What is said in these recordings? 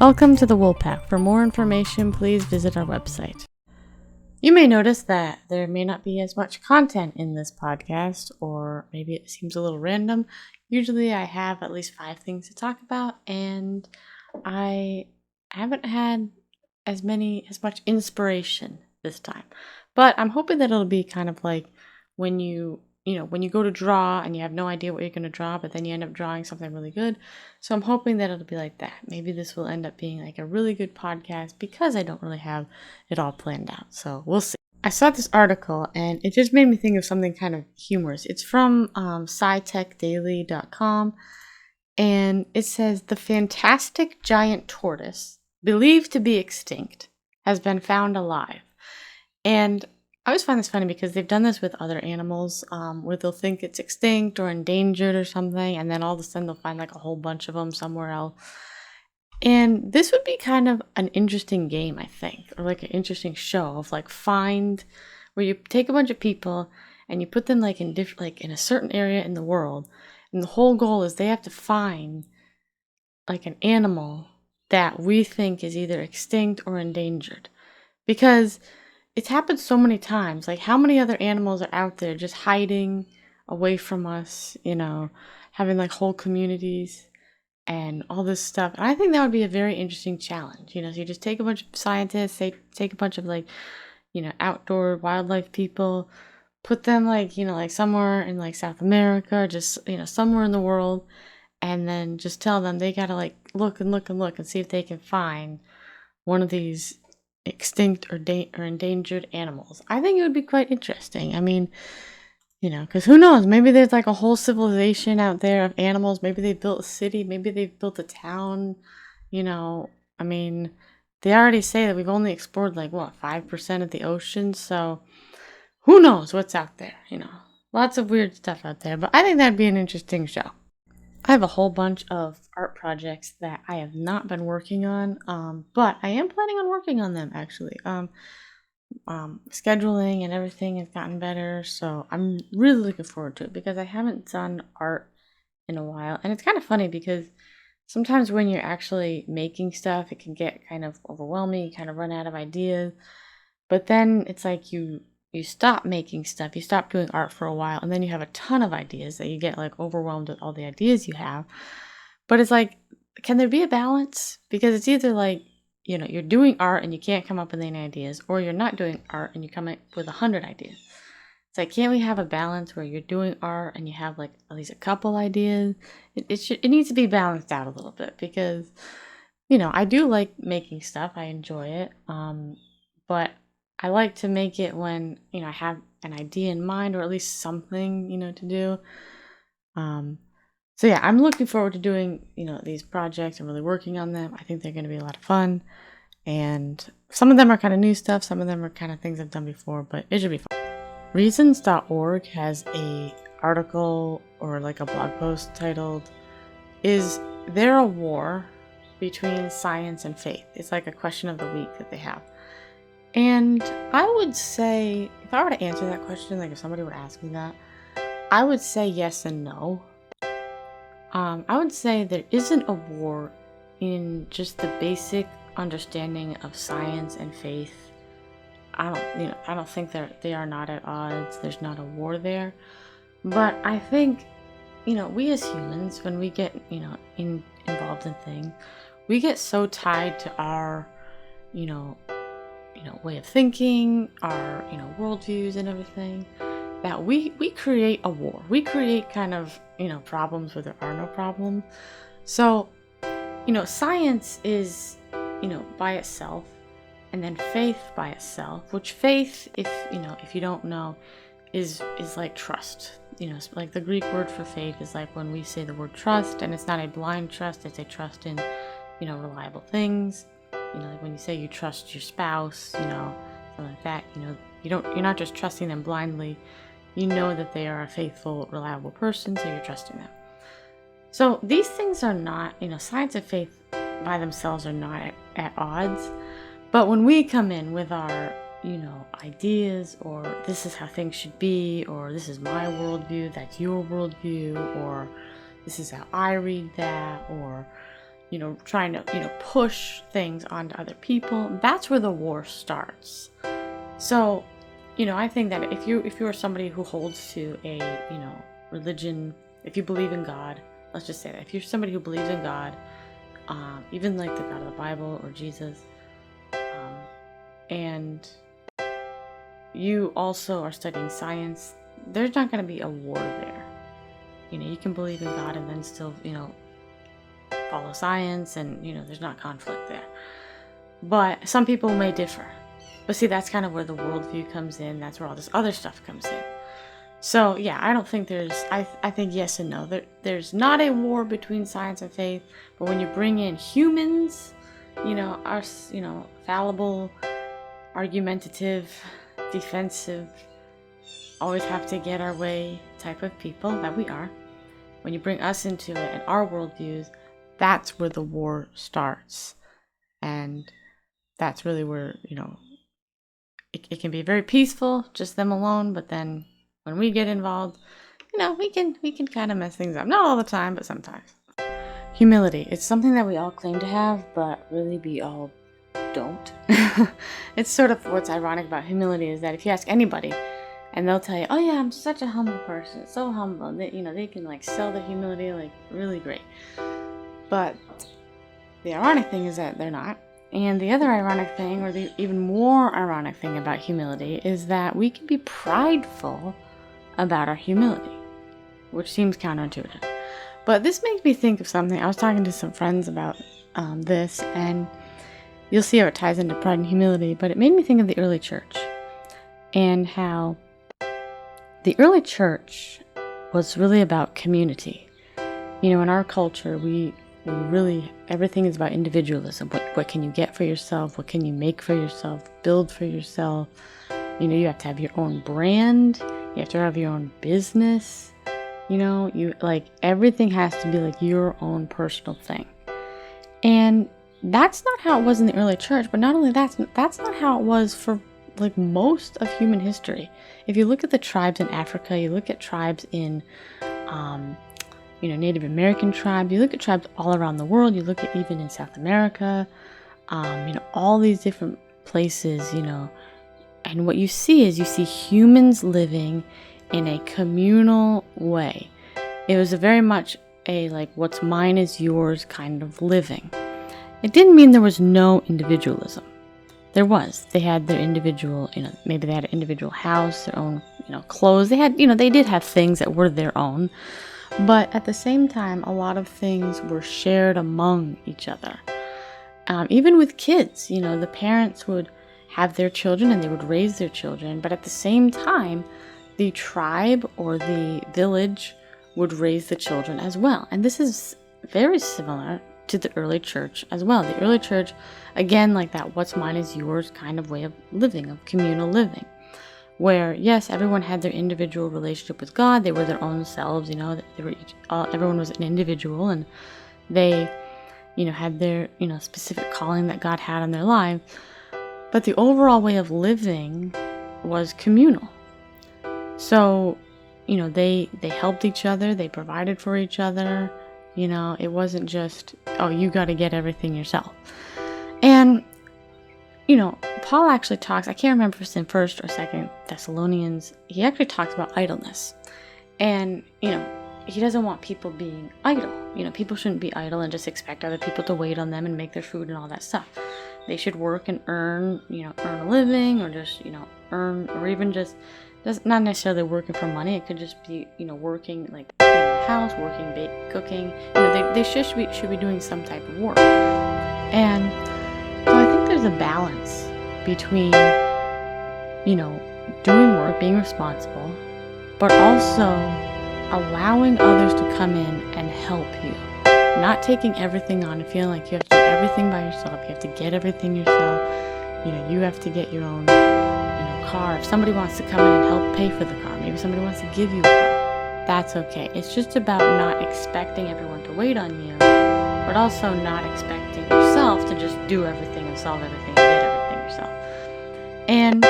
Welcome to the Woolpack. For more information, please visit our website. You may notice that there may not be as much content in this podcast, or maybe it seems a little random. Usually I have at least 5 things to talk about, and I haven't had as much inspiration this time. But I'm hoping that it'll be kind of like when you go to draw and you have no idea what you're going to draw, but then you end up drawing something really good. So I'm hoping that it'll be like that. Maybe this will end up being like a really good podcast because I don't really have it all planned out. So we'll see. I saw this article and it just made me think of something kind of humorous. It's from scitechdaily.com, and it says the fantastic giant tortoise, believed to be extinct, has been found alive. And I always find this funny because they've done this with other animals, where they'll think it's extinct or endangered or something, and then all of a sudden they'll find like a whole bunch of them somewhere else. And this would be kind of an interesting game, I think, or like an interesting show of like where you take a bunch of people and you put them like in a certain area in the world, and the whole goal is they have to find like an animal that we think is either extinct or endangered, because it's happened so many times. Like, how many other animals are out there just hiding away from us, having like whole communities and all this stuff. And I think that would be a very interesting challenge. So you just take a bunch of scientists, take a bunch of like, outdoor wildlife people, put them like, like somewhere in like South America or just, somewhere in the world, and then just tell them they gotta like look and look and look and see if they can find one of these extinct or endangered animals. I think it would be quite interesting. I mean, because who knows? Maybe there's like a whole civilization out there of animals. Maybe they built a city. Maybe they've built a town. I mean, they already say that we've only explored like 5% of the ocean. So who knows what's out there? Lots of weird stuff out there. But I think that'd be an interesting show. I have a whole bunch of art projects that I have not been working on, but I am planning on working on them actually. Scheduling and everything has gotten better, so I'm really looking forward to it because I haven't done art in a while. And it's kind of funny because sometimes when you're actually making stuff, it can get kind of overwhelming, you kind of run out of ideas. But then it's like you stop making stuff, you stop doing art for a while, and then you have a ton of ideas that you get like overwhelmed with all the ideas you have. But it's like, can there be a balance? Because it's either like, you're doing art and you can't come up with any ideas, or you're not doing art and you come up with 100 ideas. It's like, can't we have a balance where you're doing art and you have like at least a couple ideas? It needs to be balanced out a little bit because, I do like making stuff. I enjoy it. But I like to make it when, I have an idea in mind, or at least something, to do. So yeah, I'm looking forward to doing, these projects. I'm really working on them. I think they're going to be a lot of fun. And some of them are kind of new stuff. Some of them are kind of things I've done before, but it should be fun. Reasons.org has a article or like a blog post titled, "Is there a war between science and faith?" It's like a question of the week that they have. And I would say, if I were to answer that question, like if somebody were to ask me that, I would say yes and no. I would say there isn't a war in just the basic understanding of science and faith. I don't think they are not at odds. There's not a war there. But I think, we as humans, when we get, involved in things, we get so tied to our, way of thinking, our, worldviews and everything, that we create a war. We create kind of, problems where there are no problems. So, science is, by itself, and then faith by itself, which faith, if you don't know, is like trust. Like the Greek word for faith is like when we say the word trust, and it's not a blind trust, it's a trust in, reliable things. Like when you say you trust your spouse, something like that, you're not just trusting them blindly. You know that they are a faithful, reliable person, so you're trusting them. So these things are not, science and faith by themselves are not at odds. But when we come in with our, ideas, or this is how things should be, or this is my worldview, that's your worldview, or this is how I read that, or, trying to, push things onto other people, that's where the war starts. So, I think that if you are somebody who holds to a, religion, if you believe in God, let's just say that. If you're somebody who believes in God, even like the God of the Bible or Jesus, and you also are studying science, there's not going to be a war there. You can believe in God and then still, follow science, and, there's not conflict there. But some people may differ. But see, that's kind of where the worldview comes in. That's where all this other stuff comes in. So, yeah, I don't think I think yes and no. There's not a war between science and faith, but when you bring in humans, us, fallible, argumentative, defensive, always have to get our way type of people that we are, when you bring us into it and our worldviews, that's where the war starts. And that's really where, it can be very peaceful, just them alone, but then when we get involved, we can kind of mess things up. Not all the time, but sometimes. Humility. It's something that we all claim to have, but really we all don't. It's sort of what's ironic about humility is that if you ask anybody, and they'll tell you, oh yeah, I'm such a humble person, so humble. They can like sell their humility like really great. But the ironic thing is that they're not. And the other ironic thing, or the even more ironic thing about humility, is that we can be prideful about our humility, which seems counterintuitive. But this makes me think of something. I was talking to some friends about this, and you'll see how it ties into pride and humility, but it made me think of the early church and how the early church was really about community. In our culture, we really, everything is about individualism. What can you get for yourself? What can you make for yourself? Build for yourself? You have to have your own brand. You have to have your own business. You like everything has to be like your own personal thing. And that's not how it was in the early church. But not only that's not how it was for like most of human history. If you look at the tribes in Africa, you look at tribes in Native American tribes, you look at tribes all around the world, you look at even in South America, all these different places, and what you see is humans living in a communal way. It was very much a like what's mine is yours kind of living. It didn't mean there was no individualism. There was. They had their individual, maybe they had an individual house, their own, clothes. They had, they did have things that were their own. But at the same time, a lot of things were shared among each other. Even with kids, the parents would have their children and they would raise their children. But at the same time, the tribe or the village would raise the children as well. And this is very similar to the early church as well. The early church, again, like that what's mine is yours kind of way of living, of communal living. Where, yes, everyone had their individual relationship with God. They were their own selves, everyone was an individual, and they, had their, specific calling that God had on their life. But the overall way of living was communal. So, they helped each other. They provided for each other. It wasn't just, oh, you got to get everything yourself. And Paul actually talks, I can't remember if it's in 1st or 2nd Thessalonians, he actually talks about idleness. And, he doesn't want people being idle. People shouldn't be idle and just expect other people to wait on them and make their food and all that stuff. They should work and earn a living, or just, earn, or even just not necessarily working for money. It could just be, working, like cleaning the house, working, cooking. They should be doing some type of work. And so I think there's a balance between, doing work, being responsible, but also allowing others to come in and help you. Not taking everything on and feeling like you have to do everything by yourself. You have to get everything yourself. You have to get your own, car. If somebody wants to come in and help pay for the car, maybe somebody wants to give you a car, that's okay. It's just about not expecting everyone to wait on you, but also not expecting yourself to just do everything and solve everything and get everything yourself. And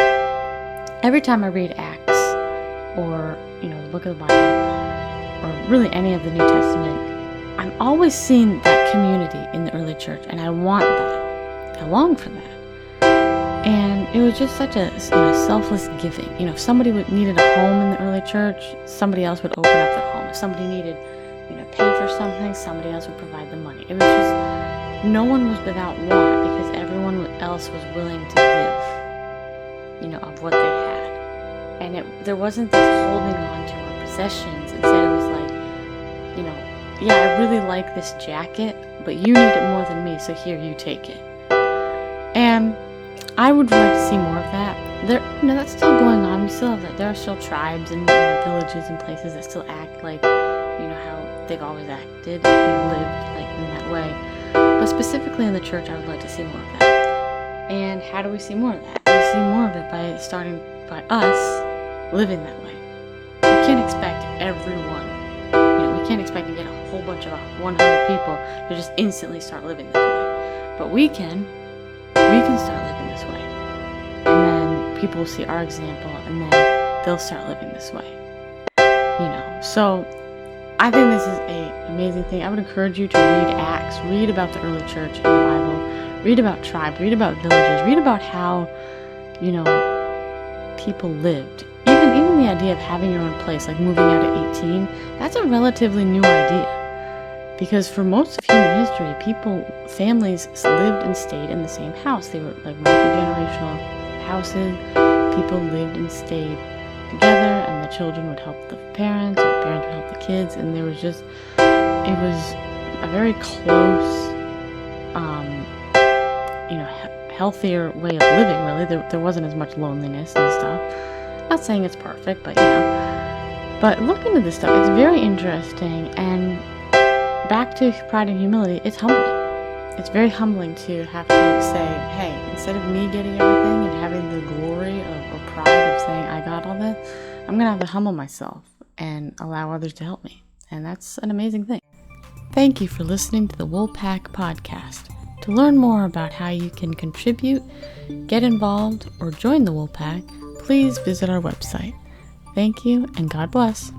every time I read Acts, or, the book of the Bible, or really any of the New Testament, I'm always seeing that community in the early church, and I want that. I long for that. And it was just such a selfless giving. If somebody needed a home in the early church, somebody else would open up their home. If somebody needed, pay for something, somebody else would provide the money. It was just, no one was without want because everyone else was willing to give, of what they had. And there wasn't this holding on to our possessions. Instead, it was like, I really like this jacket, but you need it more than me, so here, you take it. And I would like to see more of that. That's still going on. We still have that. There are still tribes and villages and places that still act like, how they've always acted, lived like in that way. But specifically in the church, I would like to see more of that. And how do we see more of that? We see more of it by starting by us living that way. We can't expect everyone. We can't expect to get a whole bunch of 100 people to just instantly start living this way. But we can start living this way. And then people will see our example, and then they'll start living this way. So I think this is an amazing thing. I would encourage you to read Acts, read about the early church in the Bible, read about tribes, read about villages, read about how, people lived. Even the idea of having your own place, like moving out at 18, that's a relatively new idea. Because for most of human history, families lived and stayed in the same house. They were like multi-generational houses. People lived and stayed together, and the children would help the parents, and the parents would help the kids, and it was a very close, healthier way of living, really. There wasn't as much loneliness and stuff. Not saying it's perfect, but but look into this stuff. It's very interesting, and back to pride and humility, it's humbling. It's very humbling to have to say, hey, instead of me getting everything and having the glory or pride of saying I got all that, I'm going to have to humble myself and allow others to help me. And that's an amazing thing. Thank you for listening to the Woolpack podcast. To learn more about how you can contribute, get involved, or join the Woolpack, please visit our website. Thank you, and God bless.